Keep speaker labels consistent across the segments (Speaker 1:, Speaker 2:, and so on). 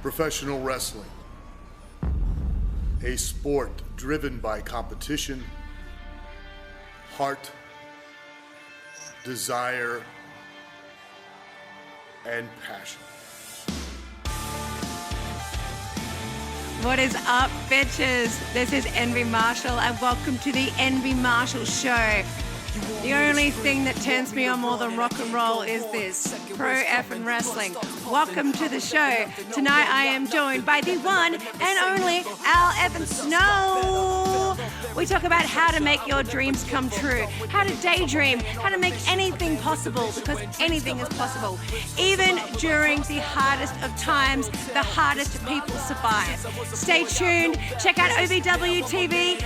Speaker 1: Professional wrestling, a sport driven by competition, heart, desire, and passion.
Speaker 2: What is up, bitches? This is Envy Marshall, and welcome to the Envy Marshall Show. The only thing that turns me on more than rock and roll is this, pro effing wrestling. Welcome to the show. Tonight I am joined by the one and only Al Evans Snow. We talk about how to make your dreams come true, how to daydream, how to make anything possible, because anything is possible. Even during the hardest of times, the hardest people survive. Stay tuned. Check out OVW TV.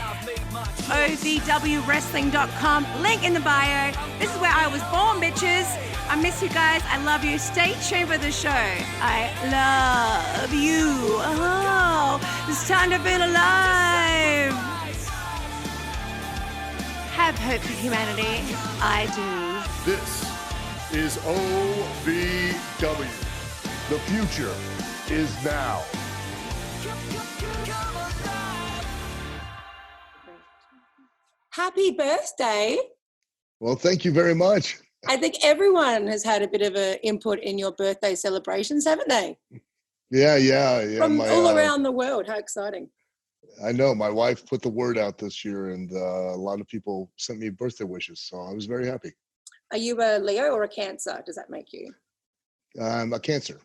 Speaker 2: OVWwrestling.com, link in the bio. This is where I was born, bitches. I miss you guys. I love you. Stay tuned for the show. I love you. Oh, it's time to feel alive. Have hope for humanity. I do.
Speaker 1: This is OVW. The future is now.
Speaker 2: Happy birthday.
Speaker 3: Well, thank you very much.
Speaker 2: I think everyone has had a bit of an input in your birthday celebrations, haven't they?
Speaker 3: Yeah.
Speaker 2: From all around the world. How exciting.
Speaker 3: I know. My wife put the word out this year, and a lot of people sent me birthday wishes, so I was very happy.
Speaker 2: Are you a Leo or a Cancer? Does that make you?
Speaker 3: I'm a Cancer.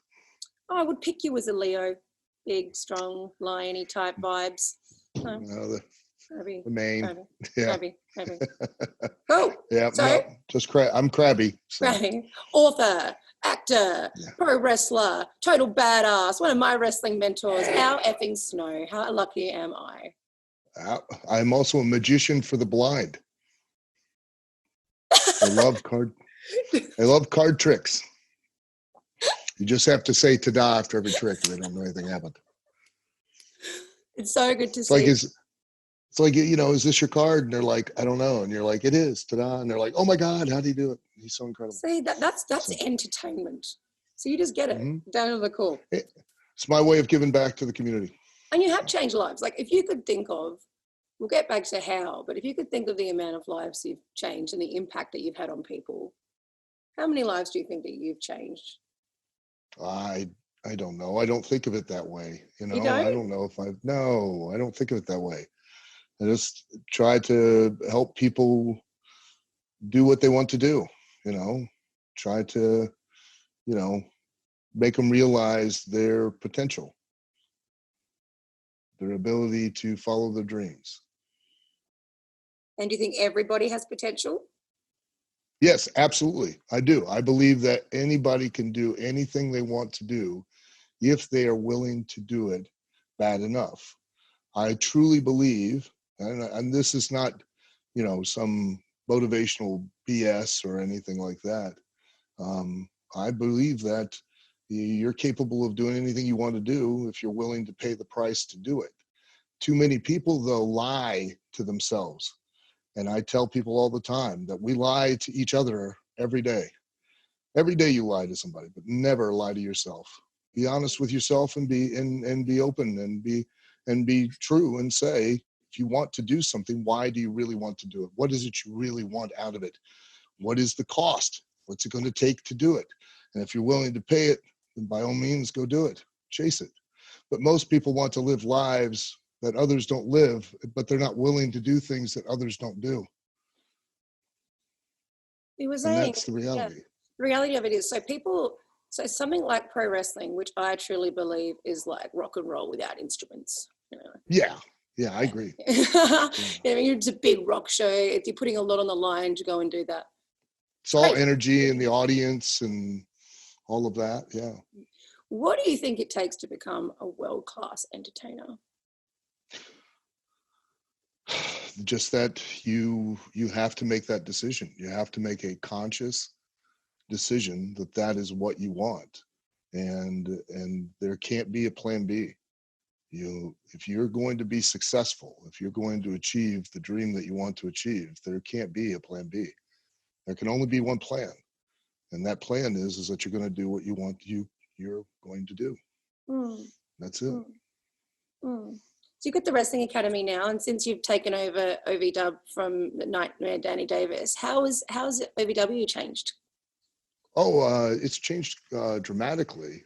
Speaker 2: Oh, I would pick you as a Leo. Big, strong, lion-y type vibes. No.
Speaker 3: The main.
Speaker 2: Crabby. Cool.
Speaker 3: Yeah,
Speaker 2: so,
Speaker 3: no, just I'm crabby. So.
Speaker 2: Crabby. Author, actor, pro wrestler, total badass, one of my wrestling mentors, Al effing Snow. How lucky am I?
Speaker 3: I'm also a magician for the blind. I love card tricks. You just have to say ta-da after every trick, and they don't know anything happened.
Speaker 2: It's so good to see.
Speaker 3: It's like, is this your card? And they're like, I don't know. And you're like, it is, ta-da. And they're like, oh my God, how do you do it? He's so incredible.
Speaker 2: See, that's entertainment. So you just get it. Down to the core.
Speaker 3: It's my way of giving back to the community.
Speaker 2: And you have changed lives. Like if you could think of, we'll get back to how, but if you could think of the amount of lives you've changed and the impact that you've had on people, how many lives do you think that you've changed?
Speaker 3: I don't know. I don't think of it that way.
Speaker 2: You don't?
Speaker 3: I don't know if I don't think of it that way. I just try to help people do what they want to do, try to, make them realize their potential, their ability to follow their dreams.
Speaker 2: And do you think everybody has potential?
Speaker 3: Yes, absolutely. I do. I believe that anybody can do anything they want to do if they are willing to do it bad enough. I truly believe, and this is not, some motivational BS or anything like that. I believe that you're capable of doing anything you want to do if you're willing to pay the price to do it. Too many people, though, lie to themselves. And I tell people all the time that we lie to each other every day. Every day you lie to somebody, but never lie to yourself. Be honest with yourself and be open and be true and say, if you want to do something, why do you really want to do it? What is it you really want out of it? What is the cost? What's it going to take to do it? And if you're willing to pay it, then by all means, go do it. Chase it. But most people want to live lives that others don't live, but they're not willing to do things that others don't do.
Speaker 2: He was saying,
Speaker 3: that's the reality.
Speaker 2: The reality of it is, so something like pro wrestling, which I truly believe is like rock and roll without instruments.
Speaker 3: Yeah, I agree.
Speaker 2: It's a big rock show. If you're putting a lot on the line to go and do that.
Speaker 3: It's all energy in the audience and all of that, yeah.
Speaker 2: What do you think it takes to become a world-class entertainer?
Speaker 3: Just that you have to make that decision. You have to make a conscious decision that is what you want, and there can't be a plan B. If you're going to be successful, if you're going to achieve the dream that you want to achieve, there can't be a plan B. There can only be one plan, and that plan is that you're going to do what you're going to do.
Speaker 2: Mm.
Speaker 3: That's it.
Speaker 2: Mm. Mm. So you've got the Wrestling Academy now, and since you've taken over OVW from Nightmare Danny Davis, how's OVW changed?
Speaker 3: It's changed dramatically.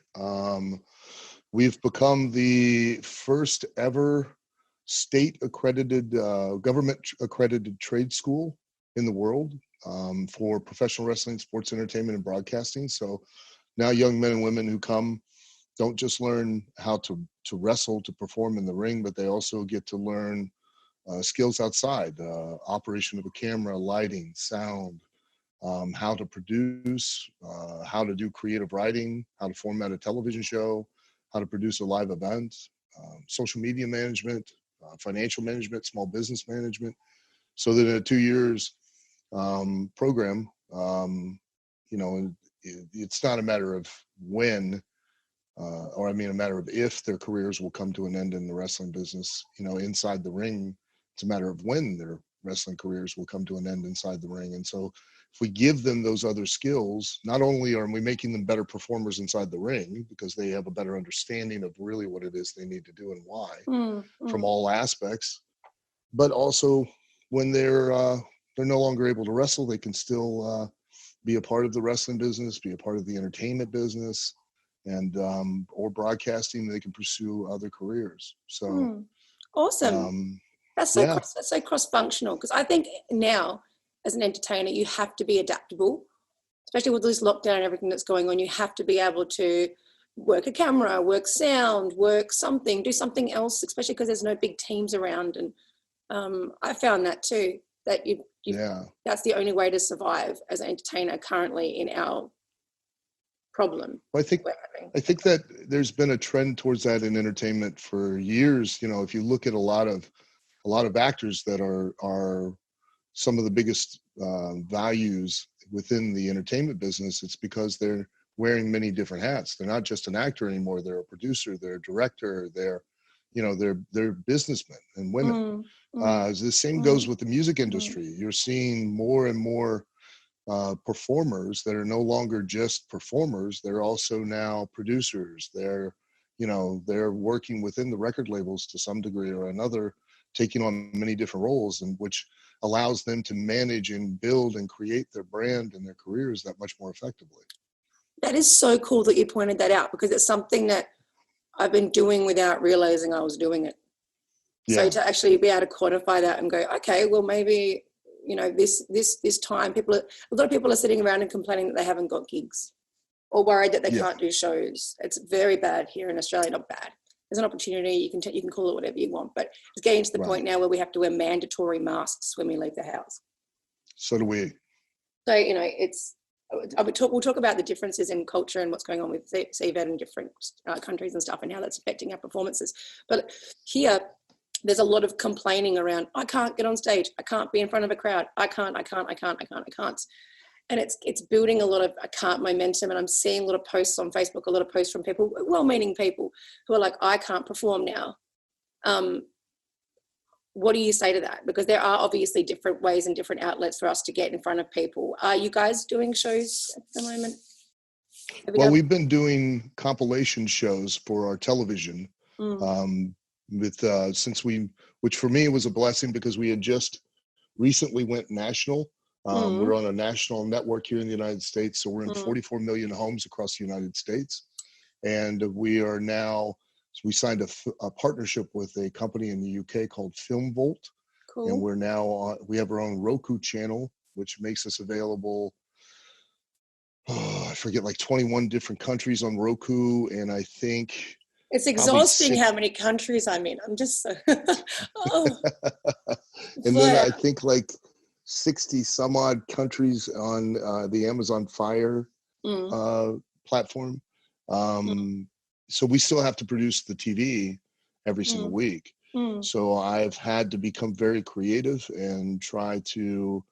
Speaker 3: We've become the first ever state accredited, government accredited trade school in the world for professional wrestling, sports entertainment, and broadcasting. So now young men and women who come don't just learn how to wrestle, to perform in the ring, but they also get to learn skills outside, operation of a camera, lighting, sound, how to produce, how to do creative writing, how to format a television show, how to produce a live event, social media management, financial management, small business management. So that in a 2 years program, it's not a matter of when, or I mean, a matter of if their careers will come to an end in the wrestling business, inside the ring. It's a matter of when their wrestling careers will come to an end inside the ring. And so if we give them those other skills, not only are we making them better performers inside the ring because they have a better understanding of really what it is they need to do and why from all aspects, but also when they're no longer able to wrestle, they can still be a part of the wrestling business, be a part of the entertainment business, and or broadcasting. They can pursue other careers. So
Speaker 2: Awesome. That's so
Speaker 3: yeah.
Speaker 2: that's so cross-functional, because I think now as an entertainer you have to be adaptable, especially with this lockdown and everything that's going on. You have to be able to work a camera, work sound, work something, do something else, especially because there's no big teams around. And I found that too, that that's the only way to survive as an entertainer currently in our problem.
Speaker 3: Well, I think that there's been a trend towards that in entertainment for years. If you look at a lot of actors that are some of the biggest values within the entertainment business, it's because they're wearing many different hats. They're not just an actor anymore. They're a producer, they're a director, they're businessmen and women. The same goes with the music industry. You're seeing more and more performers that are no longer just performers. They're also now producers. They're working within the record labels to some degree or another, taking on many different roles, and which allows them to manage and build and create their brand and their careers that much more effectively.
Speaker 2: That is so cool that you pointed that out, because it's something that I've been doing without realizing I was doing it. So to actually be able to quantify that and go, okay, well, maybe, this time a lot of people are sitting around and complaining that they haven't got gigs or worried that they can't do shows. It's very bad here in Australia. Not bad. There's an opportunity. You can call it whatever you want, but it's getting to the point now where we have to wear mandatory masks when we leave the house.
Speaker 3: So do we.
Speaker 2: So, we'll talk about the differences in culture and what's going on with CVED in different countries and stuff, and how that's affecting our performances. But here, there's a lot of complaining around, I can't get on stage, I can't be in front of a crowd, I can't. And it's building a lot of I can't momentum, and I'm seeing a lot of posts on Facebook, a lot of posts from people, well-meaning people, who are like, I can't perform now. What do you say to that? Because there are obviously different ways and different outlets for us to get in front of people. Are you guys doing shows at the moment?
Speaker 3: Well, we've been doing compilation shows for our television which for me was a blessing, because we had just recently went national. We're on a national network here in the United States, so we're in 44 million homes across the United States, and we signed a partnership with a company in the UK called Film Volt.
Speaker 2: Cool.
Speaker 3: And we're now we have our own Roku channel, which makes us available. I forget, like 21 different countries on Roku, and I think
Speaker 2: it's exhausting how many countries I'm in. I'm just so
Speaker 3: and then I think like 60 some odd countries on the Amazon Fire platform. So we still have to produce the TV every single week. So I've had to become very creative and try to,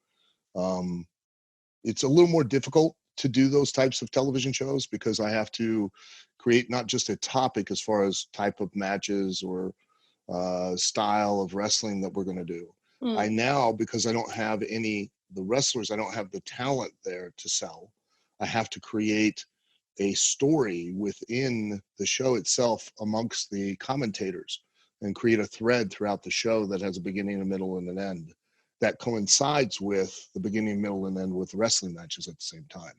Speaker 3: it's a little more difficult to do those types of television shows, because I have to create not just a topic as far as type of matches or style of wrestling that we're going to do. I now, because I don't have the wrestlers, I don't have the talent there to sell. I have to create a story within the show itself amongst the commentators and create a thread throughout the show that has a beginning, a middle, and an end that coincides with the beginning, middle, and end with wrestling matches at the same time.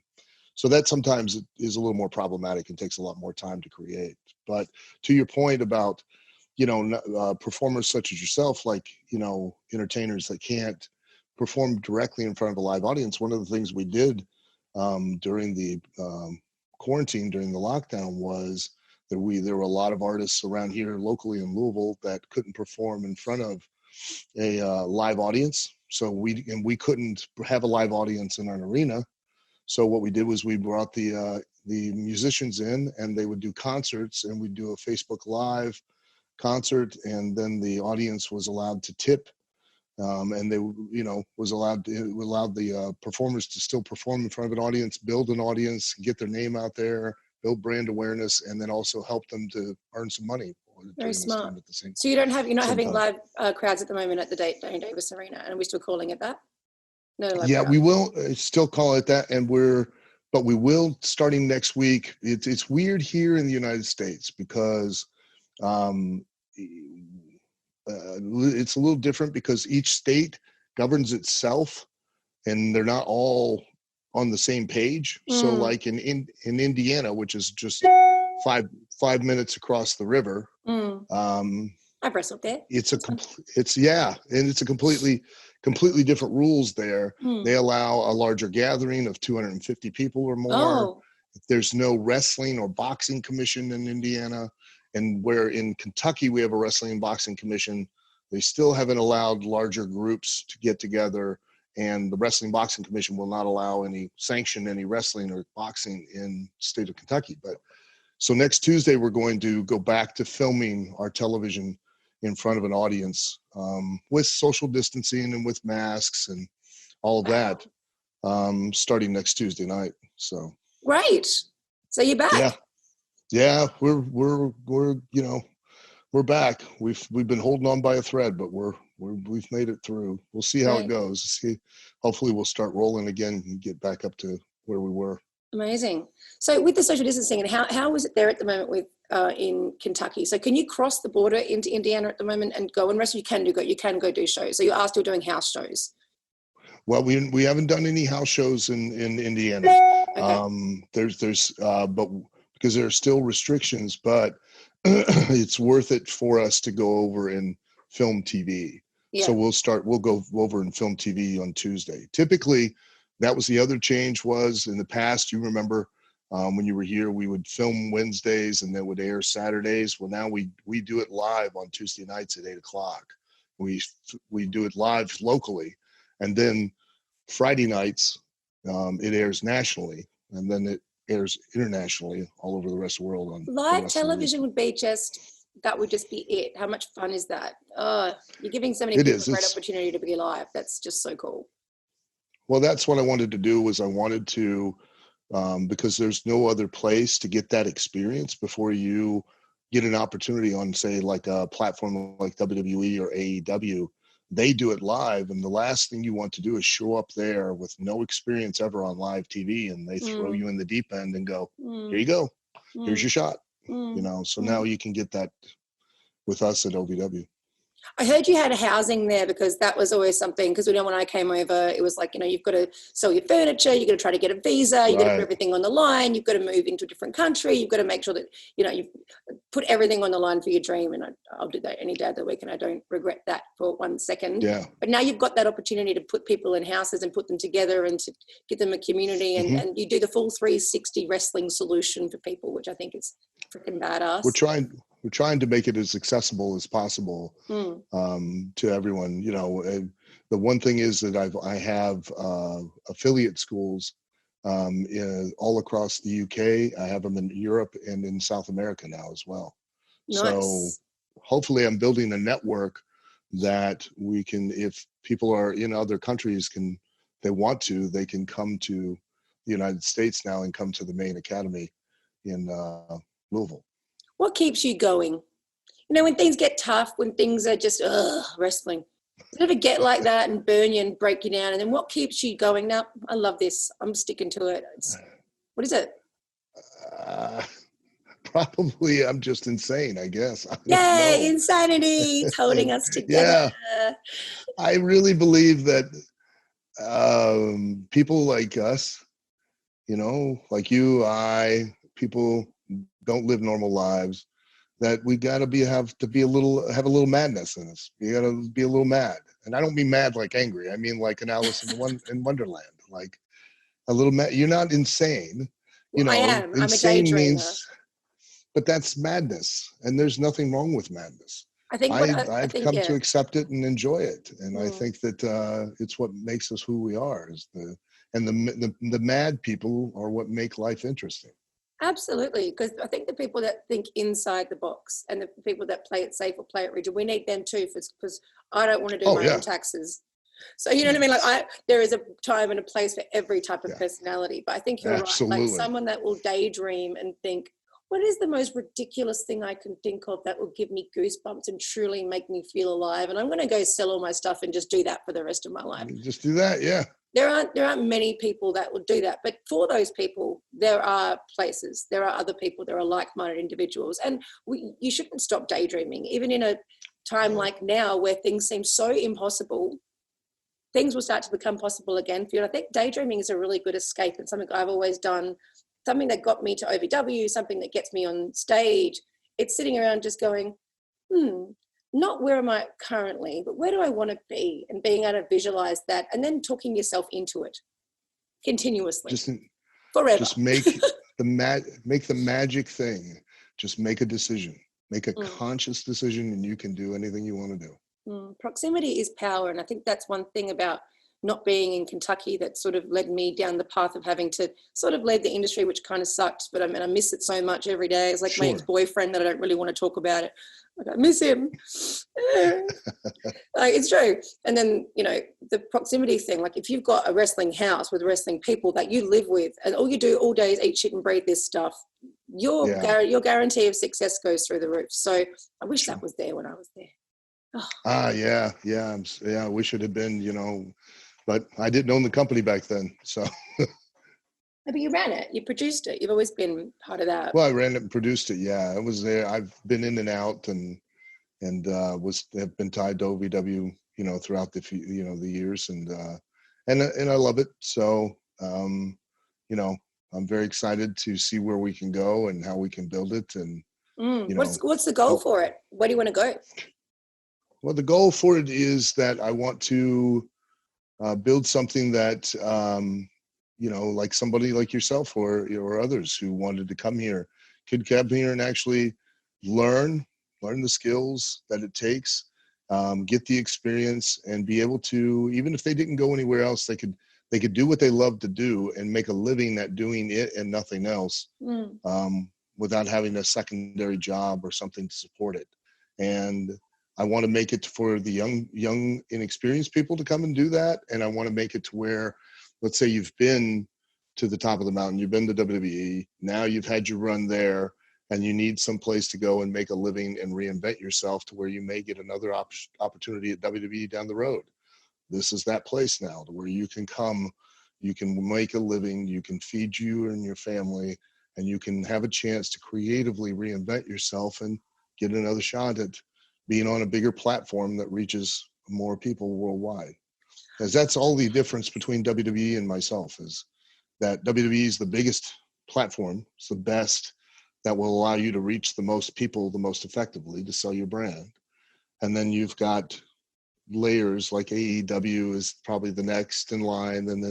Speaker 3: So that sometimes is a little more problematic and takes a lot more time to create. But to your point about, performers such as yourself, like, entertainers that can't perform directly in front of a live audience, one of the things we did during the quarantine, during the lockdown, was that there were a lot of artists around here locally in Louisville that couldn't perform in front of a live audience. So we couldn't have a live audience in an arena. So what we did was we brought the musicians in, and they would do concerts, and we'd do a Facebook Live concert, and then the audience was allowed to tip, and they, allowed the performers to still perform in front of an audience, build an audience, get their name out there, build brand awearness, and then also help them to earn some money
Speaker 2: Very
Speaker 3: during this
Speaker 2: smart.
Speaker 3: time at the same.
Speaker 2: So you're not having
Speaker 3: time.
Speaker 2: live crowds at the moment at the Dane Davis Arena, and are we still calling it that? No live
Speaker 3: Yeah,
Speaker 2: crowd.
Speaker 3: we will still call it that, but we will starting next week. It's weird here in the United States because it's a little different because each state governs itself, and they're not all on the same page. So, like in Indiana, which is just 5 minutes across the river,
Speaker 2: I've wrestled there.
Speaker 3: it's a completely different rules there. They allow a larger gathering of 250 people or more.
Speaker 2: Oh.
Speaker 3: There's no wrestling or boxing commission in Indiana. And where in Kentucky we have a wrestling and boxing commission, they still haven't allowed larger groups to get together. And the Wrestling Boxing Commission will not allow sanction any wrestling or boxing in the state of Kentucky. But so next Tuesday, we're going to go back to filming our television in front of an audience with social distancing and with masks and all of that, starting next Tuesday night. So
Speaker 2: great. So you're back.
Speaker 3: Yeah, we're back. We've been holding on by a thread, but we've made it through. We'll see how it goes. Hopefully we'll start rolling again and get back up to where we were.
Speaker 2: Amazing. So with the social distancing, and how is it there at the moment with in Kentucky? So can you cross the border into Indiana at the moment and go and wrestle? You can go do shows. So you are still doing house shows.
Speaker 3: Well, we haven't done any house shows in Indiana.
Speaker 2: Okay.
Speaker 3: But because there are still restrictions, but it's worth it for us to go over and film TV. Yeah. So we'll go over and film TV on Tuesday. Typically, that was the other change was in the past, you remember when you were here, we would film Wednesdays and then would air Saturdays. Well, now we do it live on Tuesday nights at 8:00. We do it live locally. And then Friday nights, it airs nationally. And then it airs internationally all over the rest of the world. On
Speaker 2: live television would be that would just be it. How much fun is that? You're giving so many people a great opportunity to be live. That's just so cool.
Speaker 3: Well, that's what I wanted to do was I wanted to, because there's no other place to get that experience before you get an opportunity on, say, like a platform like WWE or AEW. They do it live, and the last thing you want to do is show up there with no experience ever on live TV, and they throw you in the deep end and go, here you go, here's your shot. So now you can get that with us at OVW.
Speaker 2: I heard you had a housing there because that was always something, because when I came over, it was like, you've got to sell your furniture, you've got to try to get a visa, you've got to put everything on the line, you've got to move into a different country, you've got to make sure that, you put everything on the line for your dream. And I'll do that any day of the week, and I don't regret that for 1 second.
Speaker 3: Yeah.
Speaker 2: But now you've got that opportunity to put people in houses and put them together and to give them a community, and you do the full 360 wrestling solution for people, which I think is freaking badass.
Speaker 3: We're trying to make it as accessible as possible to everyone. The one thing is that I have affiliate schools all across the UK. I have them in Europe and in South America now as well. Nice. So hopefully I'm building a network that we can, if people are in other countries, they can come to the United States now and come to the main academy in Louisville.
Speaker 2: What keeps you going? When things get tough, when things are just, wrestling. Does it ever get like that and burn you and break you down? And then what keeps you going? Now, I love this. I'm sticking to it. What is it?
Speaker 3: Uh, Probably I'm just insane, I guess. I don't
Speaker 4: Yay,
Speaker 3: know.
Speaker 4: insanity. It's holding us together.
Speaker 3: Yeah, I really believe that people like us, like you, people don't live normal lives, that we got to have a little madness in us. You got to be a little mad. And I don't mean mad like angry. I mean like an Alice in Wonderland, like a little mad. You're not insane.
Speaker 4: Well, I am. I'm a
Speaker 3: Insane
Speaker 4: daydreamer.
Speaker 3: means, but that's madness. And there's nothing wrong with madness.
Speaker 4: I think
Speaker 3: I've come to accept it and enjoy it. And I think that it's what makes us who we are, the mad people are what make life interesting.
Speaker 4: Absolutely, because I think the people that think inside the box and the people that play it safe or play it rigid, we need them too, because I don't want to do my own taxes. So you know what I mean? Like there is a time and a place for every type of personality, but I think you're right. Like someone that will daydream and think, what is the most ridiculous thing I can think of that will give me goosebumps and truly make me feel alive? And I'm going to go sell all my stuff and just do that for the rest of my life.
Speaker 3: Just do that, yeah.
Speaker 4: There aren't many people that will do that, but for those people, there are places, there are other people, there are like-minded individuals, and you shouldn't stop daydreaming. Even in a time like now where things seem so impossible, things will start to become possible again for you. And I think daydreaming is a really good escape and something I've always done, something that got me to OVW, something that gets me on stage. It's sitting around just going, not where am I currently, but where do I want to be, and being able to visualize that and then talking yourself into it continuously, forever.
Speaker 3: Just make the magic thing. Just make a decision, make a conscious decision, and you can do anything you want to do.
Speaker 4: Proximity is power. And I think that's one thing about not being in Kentucky that sort of led me down the path of having to sort of leave the industry, which kind of sucked, but I miss it so much every day. It's like my ex-boyfriend that I don't really want to talk about it. Like, I miss him. Like, it's true. And then, the proximity thing, like if you've got a wrestling house with wrestling people that you live with and all you do all day is eat, shit and breathe this stuff, your guarantee of success goes through the roof. So I wish that was there when I was there.
Speaker 3: Yeah. I wish it had been, but I didn't own the company back then. So.
Speaker 4: But you ran it, you produced it. You've always been part of that.
Speaker 3: Well, I ran it and produced it. Yeah, I was there. I've been in and out and have been tied to OVW, throughout the years, and I love it. So, I'm very excited to see where we can go and how we can build it. And
Speaker 4: what's the goal for it? Where do you want to go?
Speaker 3: Well, the goal for it is that I want to build something that, like somebody like yourself or others who wanted to come here could come here and actually learn the skills that it takes, get the experience, and be able to, even if they didn't go anywhere else, they could do what they love to do and make a living at doing it and nothing else, without having a secondary job or something to support it. And I want to make it for the young, inexperienced people to come and do that. And I want to make it to where, let's say you've been to the top of the mountain, you've been to WWE, now you've had your run there, and you need some place to go and make a living and reinvent yourself to where you may get another opportunity at WWE down the road. This is that place now to where you can come, you can make a living, you can feed you and your family, and you can have a chance to creatively reinvent yourself and get another shot at being on a bigger platform that reaches more people worldwide. Because that's all the difference between WWE and myself, is that WWE is the biggest platform. It's the best that will allow you to reach the most people the most effectively to sell your brand. And then you've got layers like AEW is probably the next in line. And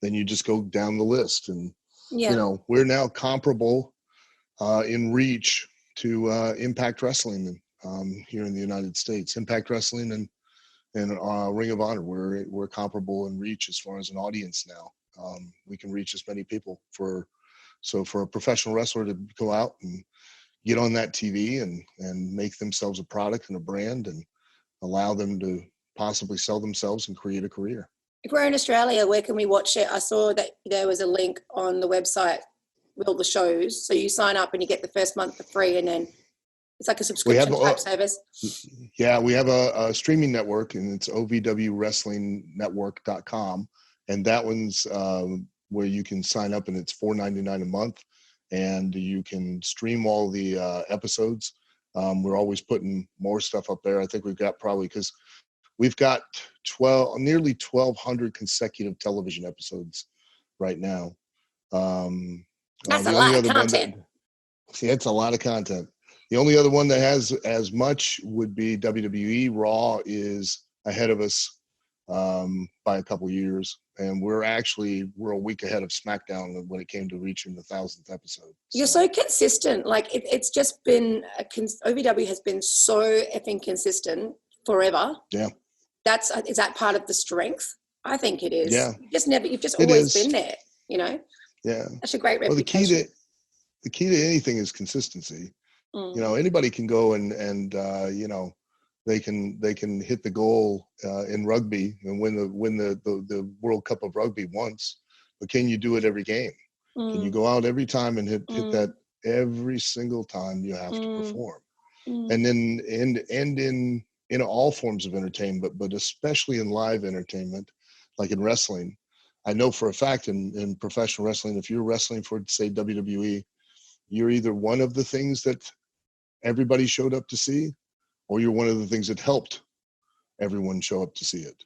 Speaker 3: then you just go down the list. And, we're now comparable in reach to Impact Wrestling here in the United States. Impact Wrestling and Ring of Honor, we're comparable in reach as far as an audience now. We can reach as many people for a professional wrestler to go out and get on that TV and make themselves a product and a brand and allow them to possibly sell themselves and create a career.
Speaker 4: If we're in Australia, where can we watch it? I saw that there was a link on the website with all the shows. So you sign up and you get the first month for free, and then it's like a subscription type service.
Speaker 3: Yeah, we have a streaming network, and it's ovwwrestlingnetwork.com. And that one's where you can sign up, and it's $4.99 a month. and you can stream all the episodes. We're always putting more stuff up there. I think we've got probably, because we've got nearly 1,200 consecutive television episodes right now.
Speaker 4: That's
Speaker 3: the
Speaker 4: a
Speaker 3: only
Speaker 4: lot of
Speaker 3: other
Speaker 4: content.
Speaker 3: it's a lot of content. The only other one that has as much would be WWE. Raw is ahead of us by a couple years, and we're a week ahead of SmackDown when it came to reaching the 1,000th episode.
Speaker 4: You're so consistent. Like it's just been OVW has been so effing consistent forever.
Speaker 3: Yeah.
Speaker 4: Is that part of the strength? I think it is.
Speaker 3: Yeah.
Speaker 4: You've just always been there, you know?
Speaker 3: Yeah.
Speaker 4: That's a great
Speaker 3: Well,
Speaker 4: reputation.
Speaker 3: the key to anything is consistency.
Speaker 4: Mm.
Speaker 3: You know, anybody can go and you know, they can hit the goal in rugby and win the World Cup of Rugby once, but can you do it every game? Can you go out every time and hit that every single time you have to perform? And then in all forms of entertainment, but especially in live entertainment, like in wrestling, I know for a fact in professional wrestling, if you're wrestling for, say, WWE, you're either one of the things that everybody showed up to see, or you're one of the things that helped everyone show up to see it.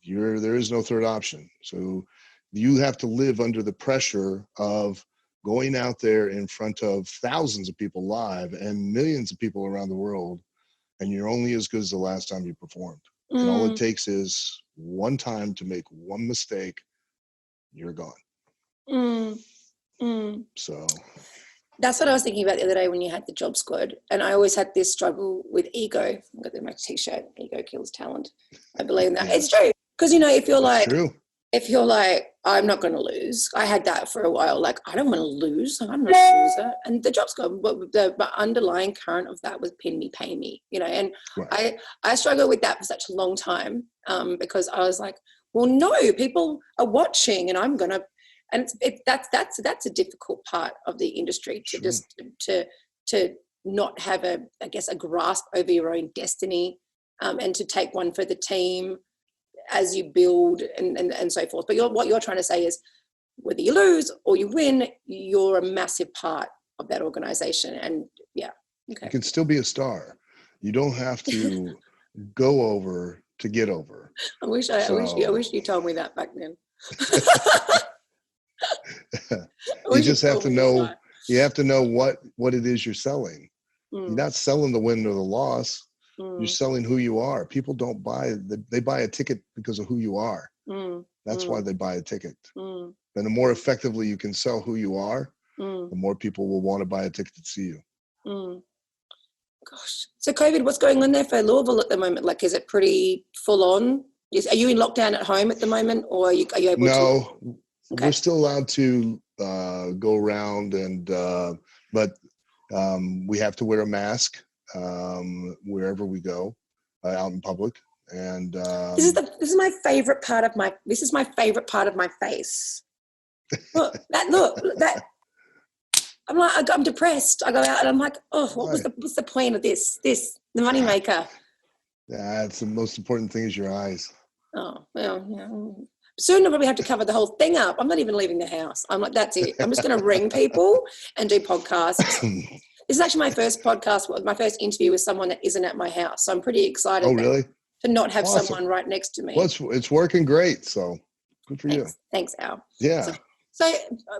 Speaker 3: There is no third option. So you have to live under the pressure of going out there in front of thousands of people live and millions of people around the world, and you're only as good as the last time you performed. And all it takes is one time to make one mistake, you're gone. So
Speaker 4: that's what I was thinking about the other day when you had the job squad. And I always had this struggle with ego. I've got my t-shirt, ego kills talent. I believe in that. Yeah. It's true. Because, you know, if you're like, I'm not going to lose. I had that for a while. Like, I don't want to lose. I'm not a loser. And the job squad, the underlying current of that was pin me, pay me, you know. And right. I struggled with that for such a long time because I was like, well, no, people are watching and I'm going to, and that's a difficult part of the industry to just to not have a grasp over your own destiny and to take one for the team as you build and so forth. But what you're trying to say is whether you lose or you win, you're a massive part of that organization. And yeah, okay.
Speaker 3: You can still be a star. You don't have to go over to get over.
Speaker 4: I wish you told me that back then.
Speaker 3: You just have to know. You have to know what it is you're selling. You're not selling the win or the loss. You're selling who you are. People don't they buy a ticket because of who you are. That's why they buy a ticket. And the more effectively you can sell who you are, the more people will want to buy a ticket to see you.
Speaker 4: Gosh. So COVID, what's going on there for Louisville at the moment? Like, is it pretty full on? Are you in lockdown at home at the moment, or are you able to?
Speaker 3: No, okay. We're still allowed to go around, but we have to wear a mask wherever we go out in public. And
Speaker 4: this is my favorite part of my face. Look that. I'm depressed. I go out and I'm like, oh, what's the point of this? The moneymaker.
Speaker 3: Yeah, it's the most important thing is your eyes.
Speaker 4: Oh, well, yeah. Soon I'll probably have to cover the whole thing up. I'm not even leaving the house. I'm like, that's it. I'm just going to ring people and do podcasts. This is actually my first podcast, my first interview with someone that isn't at my house. So I'm pretty excited.
Speaker 3: Oh, really?
Speaker 4: To not have someone right next to me.
Speaker 3: Well, it's working great. So good for you.
Speaker 4: Thanks, Al.
Speaker 3: Yeah.
Speaker 4: So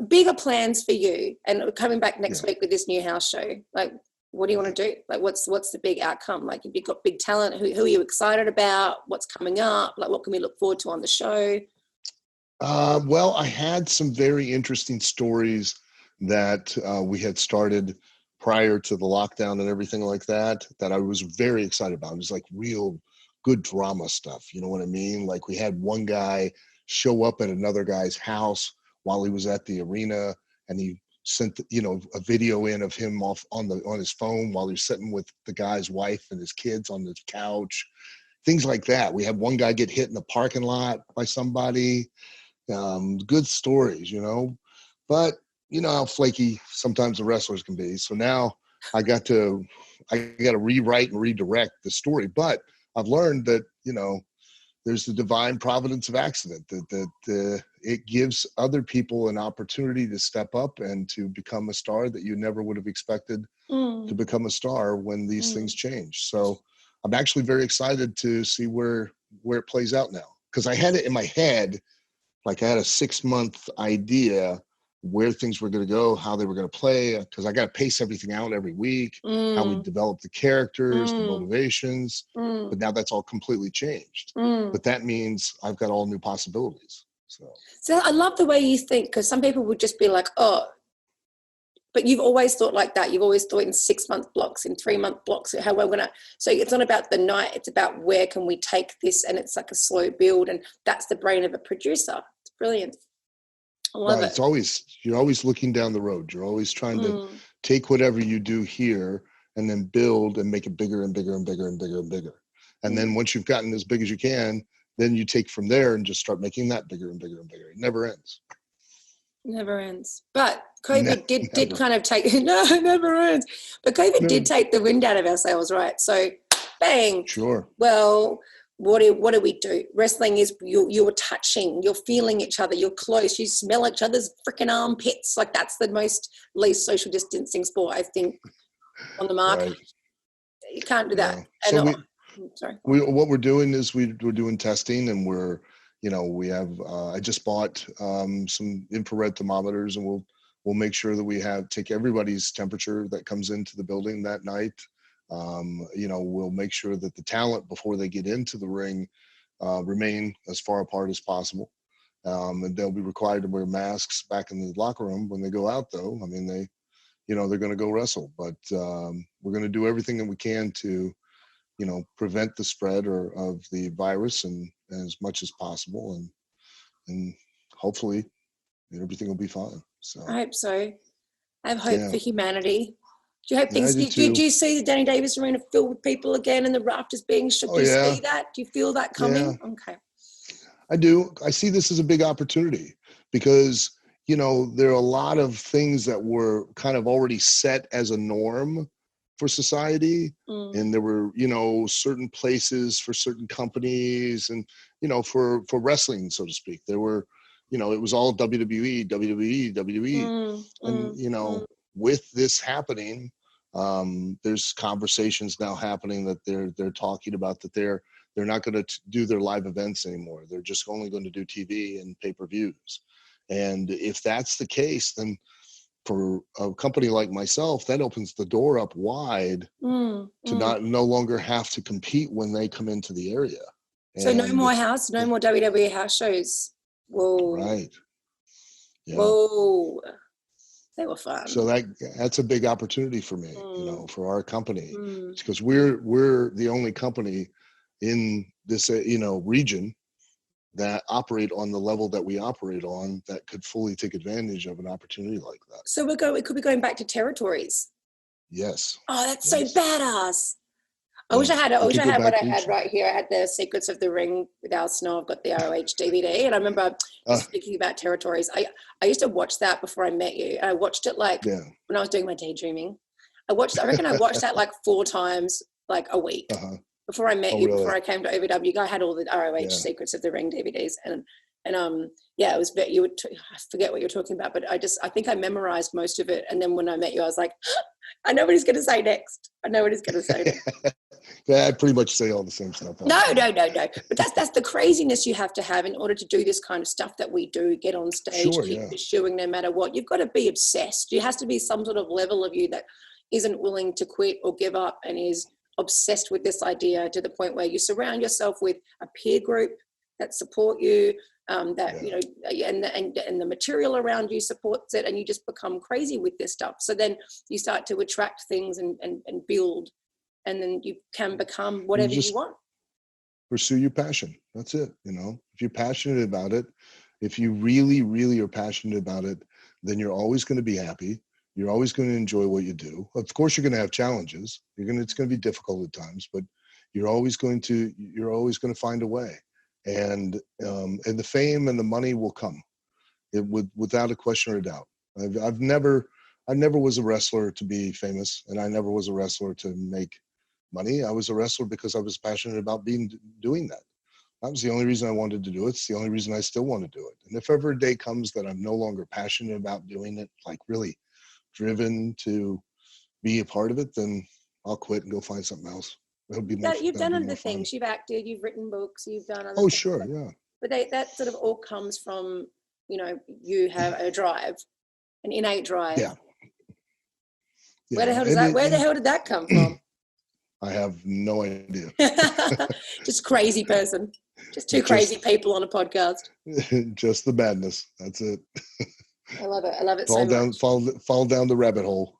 Speaker 4: bigger plans for you, and coming back next week with this new house show. Like, what do you want to do? Like, what's the big outcome? Like, if you've got big talent, who are you excited about? What's coming up? Like, what can we look forward to on the show?
Speaker 3: Well, I had some very interesting stories that we had started prior to the lockdown and everything like that I was very excited about. It was like real good drama stuff. You know what I mean? Like, we had one guy show up at another guy's house while he was at the arena, and he sent, a video in of him off on his phone while he was sitting with the guy's wife and his kids on the couch, things like that. We had one guy get hit in the parking lot by somebody. Good stories, but you know how flaky sometimes the wrestlers can be. So now I got to rewrite and redirect the story, but I've learned that, there's the divine providence of accident, that it gives other people an opportunity to step up and to become a star that you never would have expected to become a star when these things change. So I'm actually very excited to see where it plays out now, because I had it in my head, like I had a 6-month idea where things were going to go, how they were going to play, because I got to pace everything out every week, how we develop the characters, the motivations. But now that's all completely changed. But that means I've got all new possibilities.
Speaker 4: So I love the way you think, because some people would just be like, oh, but you've always thought like that. You've always thought in 6-month blocks, in 3-month blocks, how we're going to, so it's not about the night, it's about where can we take this, and it's like a slow build, and that's the brain of a producer. It's brilliant. I love it.
Speaker 3: It's always, you're always looking down the road. You're always trying to take whatever you do here and then build and make it bigger and bigger and bigger and bigger and bigger. And then once you've gotten as big as you can, then you take from there and just start making that bigger and bigger and bigger. It never ends.
Speaker 4: Never ends. But COVID did kind of take, no, it never ends. But COVID did take the wind out of our sails, right? So bang.
Speaker 3: Sure.
Speaker 4: Well, what do we do? Wrestling is you're touching, you're feeling each other, you're close, you smell each other's freaking armpits. Like that's the most least social distancing sport, I think, on the market.
Speaker 3: Right.
Speaker 4: You can't do that.
Speaker 3: Yeah.
Speaker 4: And
Speaker 3: what we're doing is we're doing testing, and we have I just bought some infrared thermometers, and we'll make sure that we take everybody's temperature that comes into the building that night. We'll make sure that the talent before they get into the ring remain as far apart as possible. And they'll be required to wear masks back in the locker room when they go out, though. I mean, they're going to go wrestle, but we're going to do everything that we can to, prevent the spread of the virus and as much as possible. And hopefully everything will be fine. So
Speaker 4: I hope so. I have hope for humanity. Do you hope
Speaker 3: things?
Speaker 4: Do you see the Danny Davis Arena filled with people again and the rafters being shook? Do you see that? Do you feel that coming?
Speaker 3: Yeah.
Speaker 4: Okay.
Speaker 3: I do. I see this as a big opportunity because, there are a lot of things that were kind of already set as a norm for society. And there were, certain places for certain companies and, for wrestling, so to speak. There were, it was all WWE, and, with this happening, there's conversations now happening that they're talking about that they're not going to do their live events anymore. They're just only going to do TV and pay-per-views. And if that's the case, then for a company like myself, that opens the door up wide to no longer have to compete when they come into the area.
Speaker 4: So no more WWE house shows. Whoa.
Speaker 3: Right. Yeah.
Speaker 4: Whoa. They were fun.
Speaker 3: So that's a big opportunity for me, for our company, because we're the only company in this, region that operate on the level that we operate on that could fully take advantage of an opportunity like that.
Speaker 4: So we could be going back to territories.
Speaker 3: Yes.
Speaker 4: Oh, that's so badass. I wish I had what I had right here. I had the Secrets of the Ring with Al Snow. I've got the ROH DVD, and I remember speaking about territories. I used to watch that before I met you. I watched it when I was doing my daydreaming. I reckon I watched that like 4 times, like a week. Before I met you,
Speaker 3: really?
Speaker 4: Before I came to OVW, I had all the ROH Secrets of the Ring DVDs, and it was I forget what you're talking about, but I think I memorized most of it. And then when I met you, I was like, I know what he's going to say next.
Speaker 3: Yeah, I pretty much say all the same stuff.
Speaker 4: No. But that's the craziness you have to have in order to do this kind of stuff that we do, get on stage, keep pursuing no matter what. You've got to be obsessed. There has to be some sort of level of you that isn't willing to quit or give up and is obsessed with this idea to the point where you surround yourself with a peer group that support you, and the material around you supports it, and you just become crazy with this stuff. So then you start to attract things and build, and then you can become whatever you want.
Speaker 3: Pursue your passion. That's it. If you're passionate about it, if you really, really are passionate about it, then you're always going to be happy. You're always going to enjoy what you do. Of course, you're going to have challenges. It's going to be difficult at times, but you're always going to find a way. And the fame and the money will come, without a question or a doubt. I never was a wrestler to be famous, and I never was a wrestler to make money. I was a wrestler because I was passionate about doing that. That was the only reason I wanted to do it. It's the only reason I still want to do it. And if ever a day comes that I'm no longer passionate about doing it, like really driven to be a part of it, then I'll quit and go find something else. It'll be more.
Speaker 4: You've done other
Speaker 3: fun.
Speaker 4: things. You've acted. You've written books. You've done other.
Speaker 3: Oh,
Speaker 4: things.
Speaker 3: sure, yeah.
Speaker 4: But that sort of all comes from, you know, you have a drive, an innate drive.
Speaker 3: Yeah.
Speaker 4: Where the hell did that come from?
Speaker 3: I have no idea.
Speaker 4: Just crazy person. Just two crazy people on a podcast.
Speaker 3: Just the madness. That's it.
Speaker 4: I love it. I love it so much.
Speaker 3: Fall down the rabbit hole.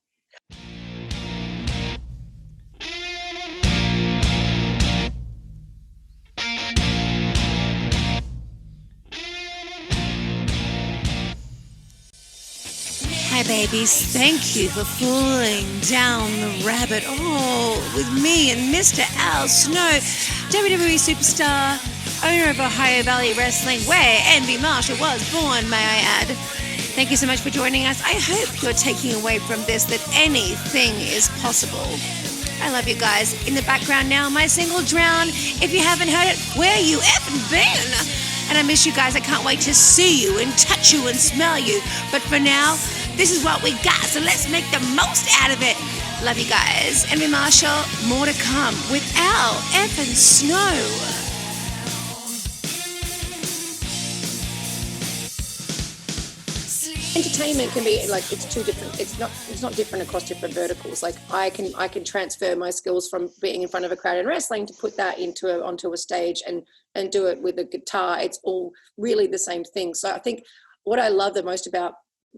Speaker 2: Hi, babies. Thank you for falling down the rabbit hole with me and Mr. Al Snow, WWE superstar, owner of Ohio Valley Wrestling, where Envy Marshall was born, may I add. Thank you so much for joining us. I hope you're taking away from this that anything is possible. I love you guys. In the background now, my single Drown. If you haven't heard it, where you effing been? And I miss you guys. I can't wait to see you and touch you and smell you. But for now, this is what we got, so let's make the most out of it. Love you guys. Envy Marshall, more to come with Al effing Snow.
Speaker 4: Entertainment can be like, it's two different. It's not different across different verticals. Like I can transfer my skills from being in front of a crowd in wrestling to put that onto a stage and do it with a guitar. It's all really the same thing. So I think what I love the most about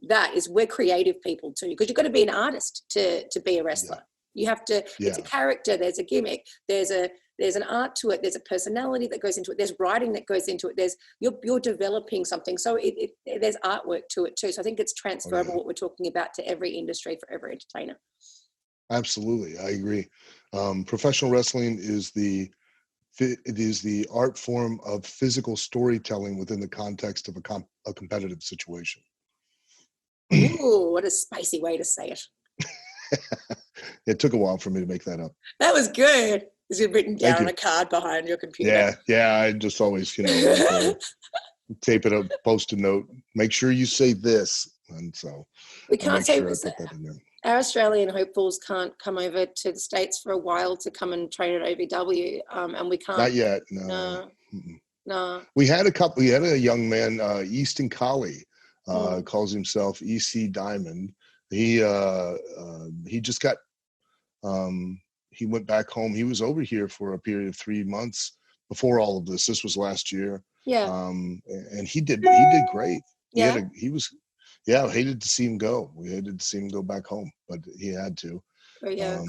Speaker 4: that is we're creative people too, because you've got to be an artist to be a wrestler. You have to. It's a character. There's a gimmick. There's an art to it. There's a personality that goes into it. There's writing that goes into it. You're developing something. So there's artwork to it too. So I think it's transferable what we're talking about to every industry for every entertainer.
Speaker 3: Absolutely, I agree. Professional wrestling is the art form of physical storytelling within the context of a competitive situation.
Speaker 4: Ooh, what a spicy way to say it.
Speaker 3: It took a while for me to make that up.
Speaker 4: That was good. Is it written down on a card behind your computer?
Speaker 3: Yeah. I just always, tape it up, post a note, make sure you say this. And so
Speaker 4: we can't say our Australian hopefuls can't come over to the States for a while to come and train at OVW. And we can't.
Speaker 3: Not yet. No. We had a young man, Easton Colley, calls himself EC Diamond. He just got, he went back home. He was over here for a period of 3 months before all of this. This was last year. Yeah. And he did great. I hated to see him go. We hated to see him go back home, but he had to.
Speaker 4: Oh yeah,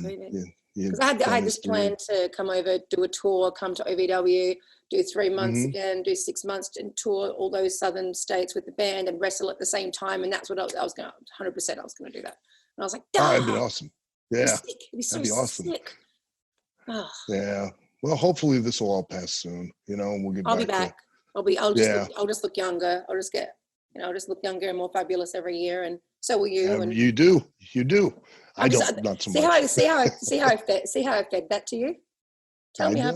Speaker 4: because I had this plan to come over, do a tour, come to OVW, do 3 months again, do 6 months, and tour all those southern states with the band and wrestle at the same time. And that's what I was going to, 100% I was going to do that. And I was like,
Speaker 3: that'd be awesome. Yeah.
Speaker 4: It'd be so
Speaker 3: awesome.
Speaker 4: sick. Oh.
Speaker 3: Yeah. Well, hopefully this will all pass soon, and we'll get back.
Speaker 4: I'll be back. I'll just look younger. I'll just look younger and more fabulous every year. And so will you. And
Speaker 3: you do. I don't, not so much.
Speaker 4: See how I fed that to you? Tell me how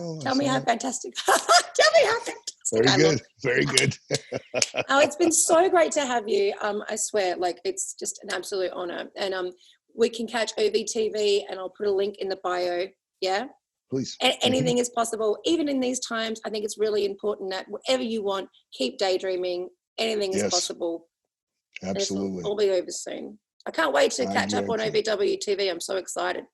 Speaker 4: fantastic. Tell me how fantastic.
Speaker 3: Very good.
Speaker 4: Oh, it's been so great to have you. I swear, like it's just an absolute honor. And we can catch OVTV, and I'll put a link in the bio. Yeah.
Speaker 3: Please.
Speaker 4: Anything is possible. Even in these times, I think it's really important that whatever you want, keep daydreaming. Anything is possible.
Speaker 3: Absolutely.
Speaker 4: It'll be over soon. I can't wait to catch up on OVW TV. I'm so excited.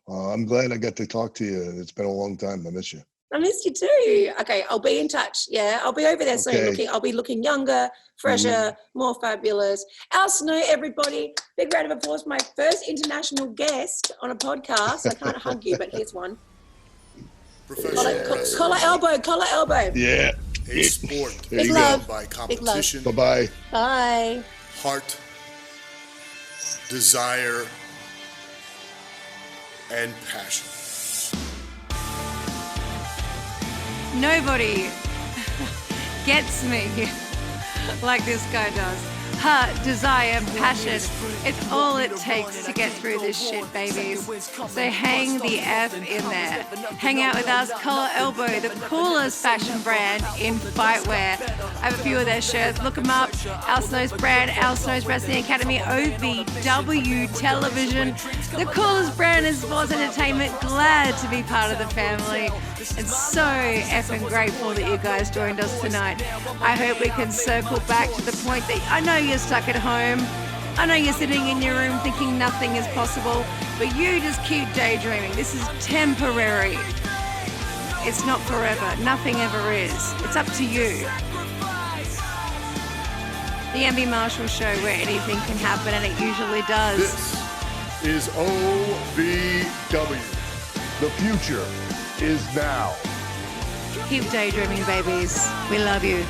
Speaker 3: I'm glad I got to talk to you. It's been a long time. I miss you.
Speaker 4: I missed you too. Okay, I'll be in touch. Yeah, I'll be over there soon. I'll be looking younger, fresher, more fabulous. Al Snow, everybody. Big round of applause for my first international guest on a podcast. I can't hug you, but here's one. Collar elbow.
Speaker 3: Yeah.
Speaker 1: A sport
Speaker 4: Big love.
Speaker 1: by competition.
Speaker 3: Bye-bye.
Speaker 4: Bye.
Speaker 1: Heart, desire, and passion.
Speaker 2: Nobody gets me like this guy does. heart, desire, passion. It's all it takes to get through this shit, babies. So hang the F in there. Hang out with us, Collar Elbow, the coolest fashion brand in fightwear. I have a few of their shirts. Look them up. Al Snow's brand, Al Snow's Wrestling Academy, OVW Television. The coolest brand in sports entertainment. Glad to be part of the family. And so effing grateful that you guys joined us tonight. I hope we can circle back to the point that I know you're stuck at home. I know you're sitting in your room thinking nothing is possible, but you just keep daydreaming. This is temporary. It's not forever. Nothing ever is. It's up to you. The MB Marshall Show, where anything can happen, and it usually does.
Speaker 1: This is OVW.
Speaker 3: The future is now.
Speaker 2: Keep daydreaming, babies. We love you.